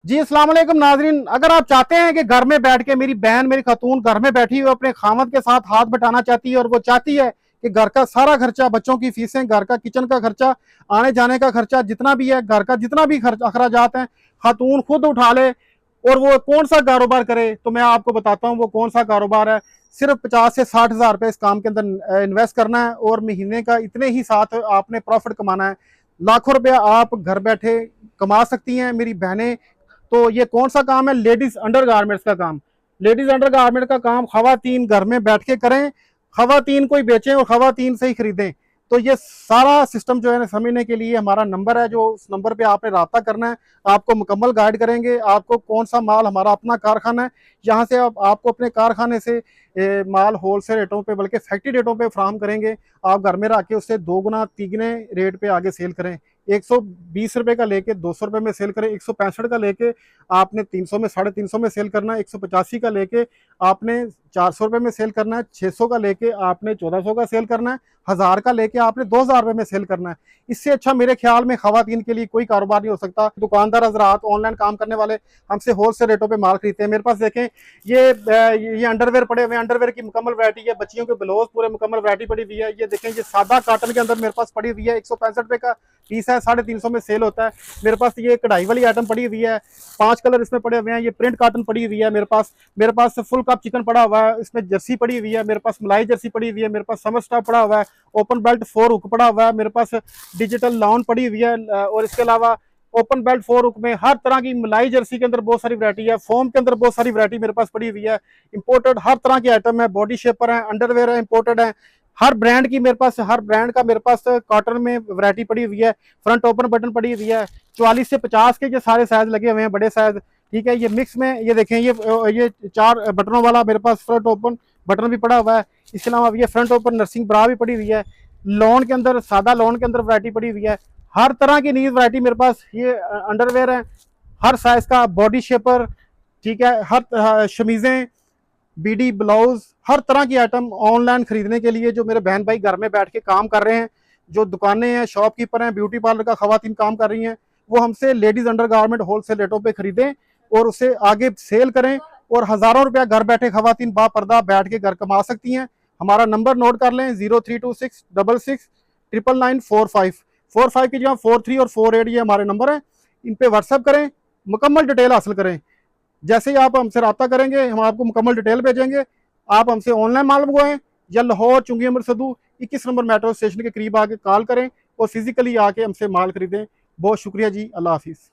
जी अस्सलाम वालेकुम नाजरीन, अगर आप चाहते हैं कि घर में बैठ के मेरी बहन मेरी खातून घर में बैठी हुई अपने खामद के साथ हाथ बटाना चाहती है और वो चाहती है कि घर का सारा खर्चा, बच्चों की फीसें, घर का किचन का खर्चा, आने जाने का खर्चा जितना भी है, घर का जितना भी खर्च अखराजात हैं, खातून खुद उठा ले और वो कौन सा कारोबार करे, तो मैं आपको बताता हूँ वो कौन सा कारोबार है। सिर्फ 50 से 60 हज़ार रुपये इस काम के अंदर इन्वेस्ट करना है और महीने का इतने ही साथ आपने प्रॉफिट कमाना है। लाखों रुपया आप घर बैठे कमा सकती हैं मेरी बहनें। तो ये कौन सा काम है? लेडीज अंडर गारमेंट्स का काम। लेडीज अंडर गारमेंट का काम खवातीन घर में बैठ के करें, खवातीन को ही बेचें और खवातीन से ही खरीदें। तो ये सारा सिस्टम जो है ना समझने के लिए हमारा नंबर है, जो उस नंबर पे आपने रब्ता करना है। आपको मुकम्मल गाइड करेंगे, आपको कौन सा माल, हमारा अपना कारखाना है, यहाँ से आपको अपने कारखाने से माल होलसेल रेटों पे बल्कि फैक्ट्री रेटों पे फ्राहम करेंगे। आप घर में रख के उससे 2 गुना 3 गुने रेट पे आगे सेल करें। 120 रुपए का लेके 200 रुपए में सेल करें, 165 का लेके आपने 300 में 350 में सेल करना है, 185 का लेके आपने 400 रुपए में सेल करना है, 600 का लेके आपने 1400 का सेल करना है, 1000 का लेके आपने 2000 रुपए में सेल करना है। इससे अच्छा मेरे ख्याल में खवातीन के लिए कोई कारोबार नहीं हो सकता। दुकानदार हजरात, ऑनलाइन काम करने वाले हमसे होलसेल रेटों पे माल खरीदते हैं। मेरे पास देखें ये अंडरवेयर पड़े हुए हैं, अंडरवेयर की मुकम्मल वैरायटी है, बच्चियों के ब्लाउज पूरे मुकम्मल वैरायटी पड़ी हुई है। ये देखें, ये सादा कॉटन के अंदर मेरे पास पड़ी हुई है, 165 रुपए का पीस है, 350 में सेल होता है। मेरे पास ये कढ़ाई वाली आइटम पड़ी हुई है, 5 कलर इसमें पड़े हुए हैं। ये प्रिंट कॉटन पड़ी हुई है मेरे पास फुल कप चिकन पड़ा हुआ है, इसमें जर्सी पड़ी हुई है, मेरे पास मलाई जर्सी पड़ी हुई है, मेरे पास समर स्टॉप पड़ा हुआ है, ओपन बेल्ट 4 हुक पड़ा हुआ है, मेरे पास डिजिटल लॉन पड़ी हुई है। और इसके अलावा ओपन बेल्ट 4 हुक में हर तरह की मलाई जर्सी के अंदर बहुत सारी वैरायटी है, फोम के अंदर बहुत सारी वैरायटी मेरे पास पड़ी हुई है। इंपोर्टेड हर तरह की आइटम है, बॉडी शेपर है, अंडरवेयर है, इंपोर्टेड है। हर ब्रांड की मेरे पास, हर ब्रांड का मेरे पास कॉटन में वैरायटी पड़ी हुई है। फ्रंट ओपन बटन पड़ी हुई है, 44 से 50 के ये सारे साइज लगे हुए हैं, बड़े साइज। ठीक है, ये मिक्स में ये देखें, ये 4 बटनों वाला मेरे पास फ्रंट ओपन बटन भी पड़ा हुआ है। इसके अलावा ये फ्रंट ओपन नर्सिंग ब्रा भी पड़ी हुई है। लॉन के अंदर, सादा लॉन के अंदर वैरायटी पड़ी हुई है। हर तरह की नीज वैरायटी मेरे पास। ये अंडरवेयर है हर साइज का, बॉडी शेपर, ठीक है, हर शमीजें, बीडी ब्लाउज, हर तरह की आइटम ऑनलाइन खरीदने के लिए जो मेरे बहन भाई घर में बैठ के काम कर रहे हैं, जो दुकानें हैं, शॉपकीपर हैं, ब्यूटी पार्लर का खवातीन काम कर रही हैं, वो हमसे लेडीज अंडर गारमेंट होलसेल रेटों पे खरीदें और उसे आगे सेल करें और हजारों रुपया घर बैठे खवातीन बापर्दा बैठ के घर कमा सकती हैं। हमारा नंबर नोट कर लें, 0326669945। की जगह 43 और 48 ये हमारे नंबर है। इन पे व्हाट्सएप करें, मुकम्मल डिटेल हासिल करें। जैसे ही आप हमसे रब्ता करेंगे, हम आपको मुकम्मल डिटेल भेजेंगे। आप हमसे ऑनलाइन माल मंगवाएं या लाहौर चुंगी अमर सदू 21 नंबर मेट्रो स्टेशन के करीब आके कॉल करें और फिजिकली आके हमसे माल खरीदें। बहुत शुक्रिया जी, अल्लाह हाफिज़।